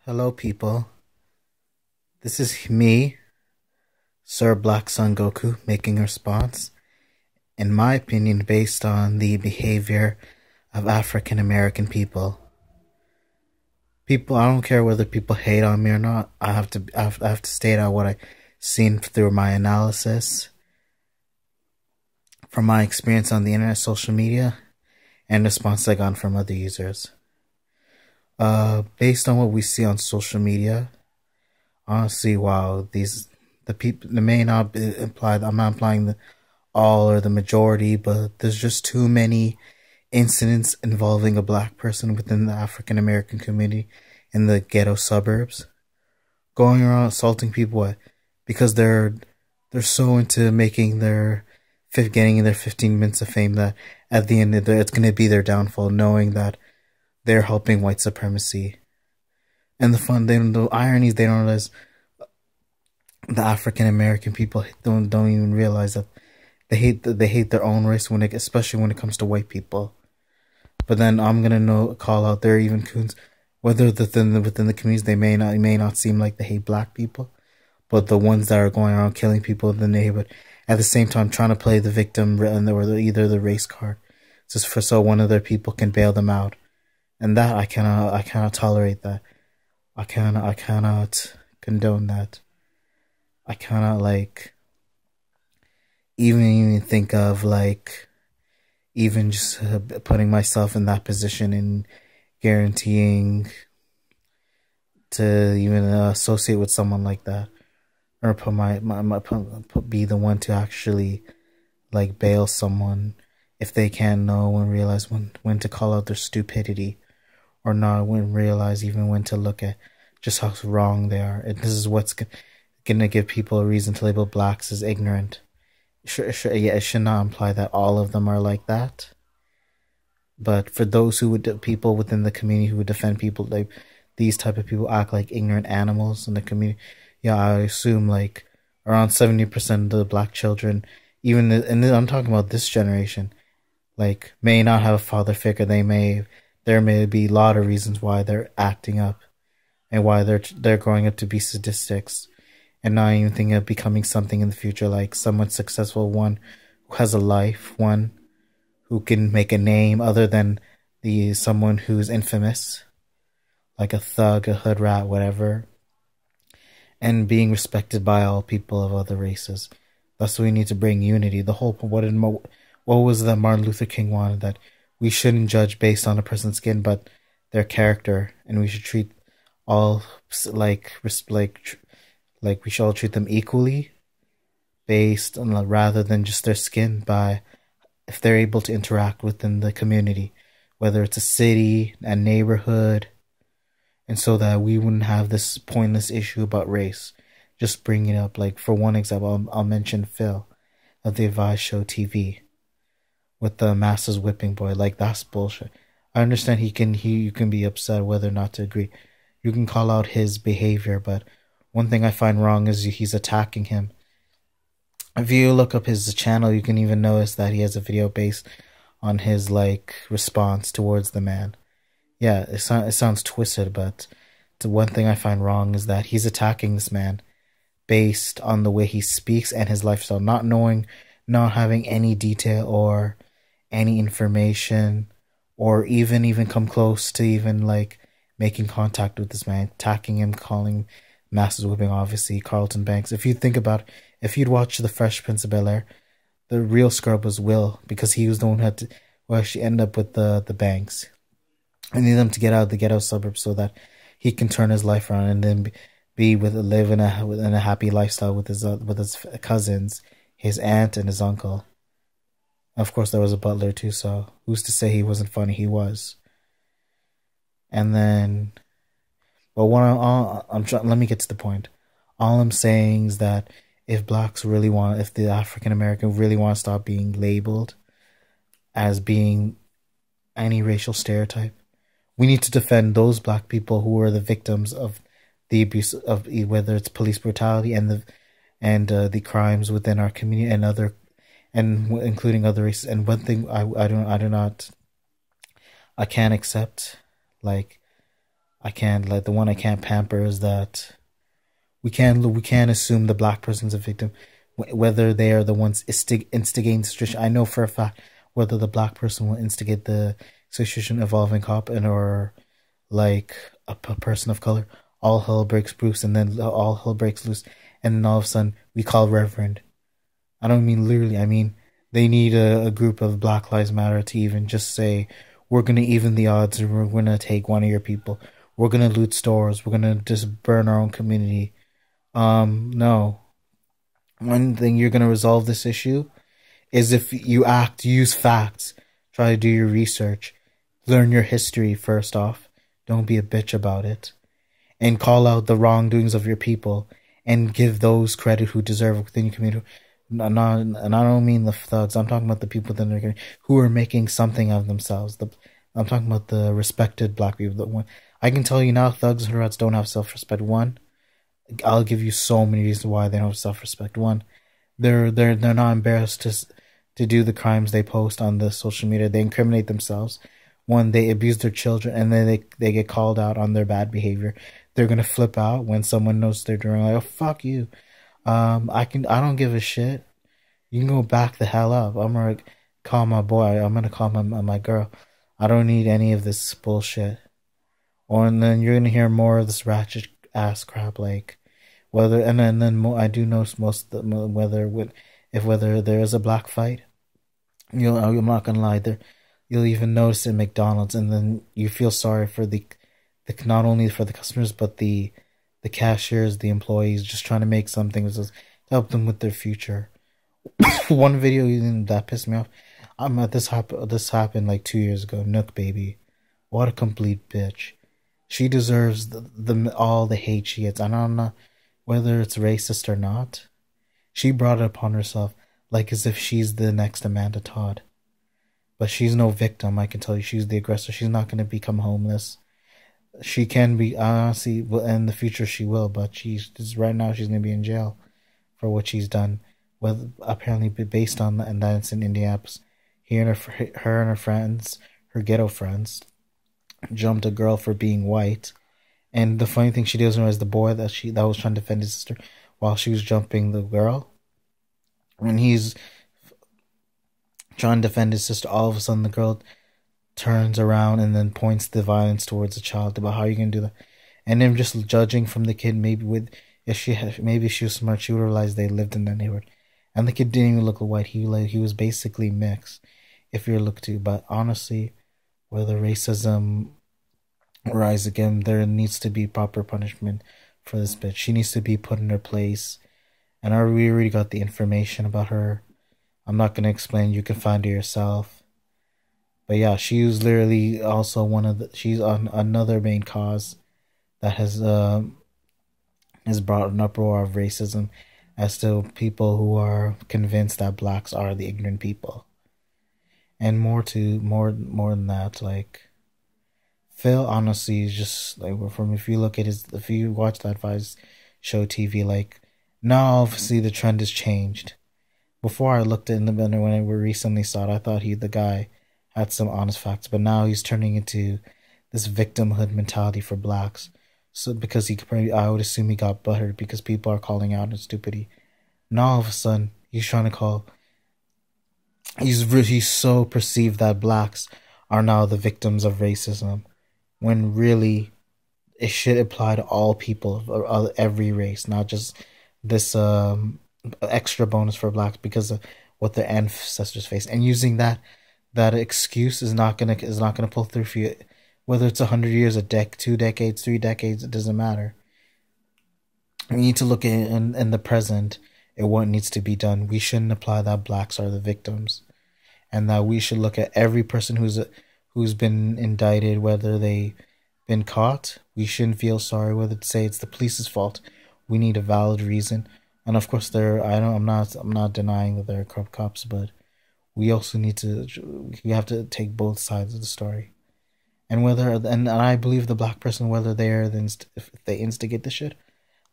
Hello, people. This is me, Sir Black Sun Goku, making a response, in my opinion, based on the behavior of African American people. I don't care whether people hate on me or not. I have to state out what I've seen through my analysis, from my experience on the internet, social media, and response I got from other users. Based on what we see on social media, honestly, wow, the may not imply, I'm not implying the all or the majority, but there's just too many incidents involving a black person within the African American community in the ghetto suburbs, going around assaulting people because they're so into getting their 15 minutes of fame that at the end it's going to be their downfall, knowing that they're helping white supremacy. And the irony is they don't realize, the African American people don't even realize that they hate their own race especially when it comes to white people. But then I'm gonna call out, there are even coons, whether within the communities they may not seem like they hate black people, but the ones that are going around killing people in the neighborhood, at the same time trying to play the victim or either the race card, just so one of their people can bail them out. And that I cannot tolerate that. I cannot condone that. I cannot even think of even just putting myself in that position and guaranteeing to even associate with someone like that, or be the one to actually bail someone if they can know and realize when to call out their stupidity, or not realize even when to look at just how wrong they are. And this is what's going to give people a reason to label blacks as ignorant. It should not imply that all of them are like that. But for those people within the community who would defend people, these type of people act like ignorant animals in the community. Yeah, I assume around 70% of the black children, and I'm talking about this generation, may not have a father figure. There may be a lot of reasons why they're acting up, and why they're growing up to be sadists, and not even thinking of becoming something in the future, like someone successful, one who has a life, one who can make a name other than someone who's infamous, like a thug, a hood rat, whatever, and being respected by all people of other races. That's why we need to bring unity. The whole what was that Martin Luther King wanted, that we shouldn't judge based on a person's skin, but their character, and we should treat all we should all treat them equally, based on rather than just their skin, by if they're able to interact within the community, whether it's a city, a neighborhood, and so that we wouldn't have this pointless issue about race. Just bring it up. For one example, I'll mention Phil of the Advice Show TV with the masses whipping boy. That's bullshit. I understand you can be upset whether or not to agree. You can call out his behavior, but one thing I find wrong is he's attacking him. If you look up his channel, you can even notice that he has a video based on his response towards the man. Yeah, it sounds twisted, but the one thing I find wrong is that he's attacking this man based on the way he speaks and his lifestyle, not having any detail or any information, or even come close to even making contact with this man, attacking him, calling masses whipping, obviously Carlton Banks. If you think about it, if you'd watch The Fresh Prince of Bel-Air, the real scrub was Will, because he was the one who had to actually end up with the Banks. I need them to get out of the ghetto suburbs so that he can turn his life around and then live in a happy lifestyle with his cousins, his aunt, and his uncle. Of course, there was a butler too, so who's to say he wasn't funny? He was. And then, but let me get to the point. All I'm saying is that if the African American really want to stop being labeled as being any racial stereotype, we need to defend those black people who are the victims of the abuse of, whether it's police brutality and the crimes within our community and including other races. And one thing I can't accept, I can't like the one I can't pamper is that we can't assume the black person's a victim, whether they are the ones instigating the situation. I know for a fact whether the black person will instigate the situation involving cop and or like a person of color. All hell breaks loose, and then all hell breaks loose, and then all of a sudden we call Reverend. I don't mean literally. I mean they need a group of Black Lives Matter to even just say we're gonna even the odds, and we're gonna take one of your people. We're gonna loot stores. We're gonna just burn our own community. No. One thing you're gonna resolve this issue is if you use facts, try to do your research, learn your history first off. Don't be a bitch about it, and call out the wrongdoings of your people and give those credit who deserve it within your community. And I don't mean the thugs. I'm talking about the people who are making something of themselves. I'm talking about the respected black people. I can tell you now, thugs and rats don't have self-respect. One, I'll give you so many reasons why they don't have self-respect. One, they're not embarrassed to do the crimes they post on the social media. They incriminate themselves. One, they abuse their children, and then they get called out on their bad behavior. They're gonna flip out when someone knows they're doing like, oh fuck you. I don't give a shit. You can go back the hell up. I'm gonna call my boy. I'm gonna call my girl. I don't need any of this bullshit. And then you're gonna hear more of this ratchet ass crap, like I do notice most of the, whether there is a black fight. I'm not gonna lie there. You'll even notice in McDonald's, and then you feel sorry for the not only for the customers but the cashiers, the employees, just trying to make something to help them with their future. One video even that pissed me off. This happened like 2 years ago. Nook baby, what a complete bitch. She deserves all the hate she gets. I don't know whether it's racist or not. She brought it upon herself like as if she's the next Amanda Todd. But she's no victim, I can tell you. She's the aggressor. She's not going to become homeless. She can be, honestly, in the future she will, but right now she's going to be in jail for what she's done. Well, apparently based on that, and that's in Indianapolis. Her and her friends, her ghetto friends, jumped a girl for being white. And the funny thing, she doesn't realize the boy that was trying to defend his sister while she was jumping the girl. When he's trying to defend his sister, all of a sudden the girl turns around and then points the violence towards the child. About how you can do that, and then just judging from the kid, maybe she was smart, she would realize they lived in that neighborhood, and the kid didn't even look white. He was basically mixed, if you look to. But honestly, whether racism rise again, there needs to be proper punishment for this bitch. She needs to be put in her place, and we already got the information about her. I'm not gonna explain. You can find it yourself. But yeah, she was literally also she's on another main cause that has brought an uproar of racism as to people who are convinced that blacks are the ignorant people. And more than that, like Phil honestly is just like, if you watch that Vice show TV, like now obviously the trend has changed. Before I looked in the window when I recently saw it, I thought the guy had some honest facts, but now he's turning into this victimhood mentality for blacks. So because I would assume he got buttered because people are calling out his stupidity. Now all of a sudden he's so perceived that blacks are now the victims of racism, when really it should apply to all people of every race, not just this extra bonus for blacks because of what their ancestors faced. And using that excuse is not gonna pull through for you. Whether it's 100 years, 2 decades, 3 decades, it doesn't matter. We need to look at it in the present at what needs to be done. We shouldn't apply that blacks are the victims, and that we should look at every person who's been indicted, whether they been caught. We shouldn't feel sorry whether to say it's the police's fault. We need a valid reason. And of course, I'm not denying that there are corrupt cops, but we also we have to take both sides of the story. And I believe the black person, whether if they instigate the shit,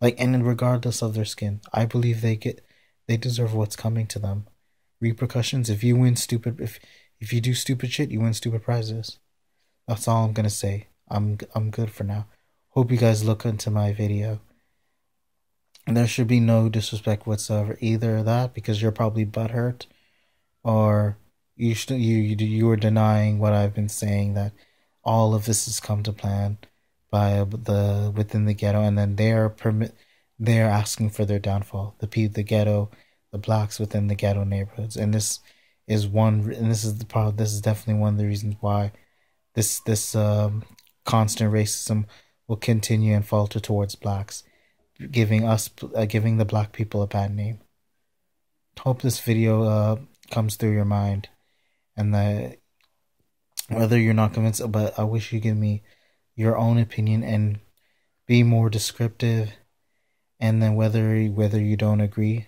like, and regardless of their skin, I believe they deserve what's coming to them. Repercussions. If you do stupid shit, you win stupid prizes. That's all I'm gonna say. I'm good for now. Hope you guys look into my video. And there should be no disrespect whatsoever, either of that, because you're probably butthurt, or you are denying what I've been saying, that all of this has come to plan by the within the ghetto, and then they're asking for their downfall. The ghetto, the blacks within the ghetto neighborhoods, and this is the problem. This is definitely one of the reasons why this constant racism will continue and falter towards blacks, giving the black people a bad name. Hope this video comes through your mind, and that whether you're not convinced, but I wish you give me your own opinion and be more descriptive, and then whether you don't agree,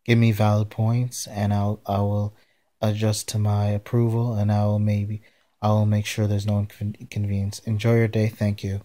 give me valid points, and I will adjust to my approval, and I will make sure there's no inconvenience. Enjoy your day. Thank you.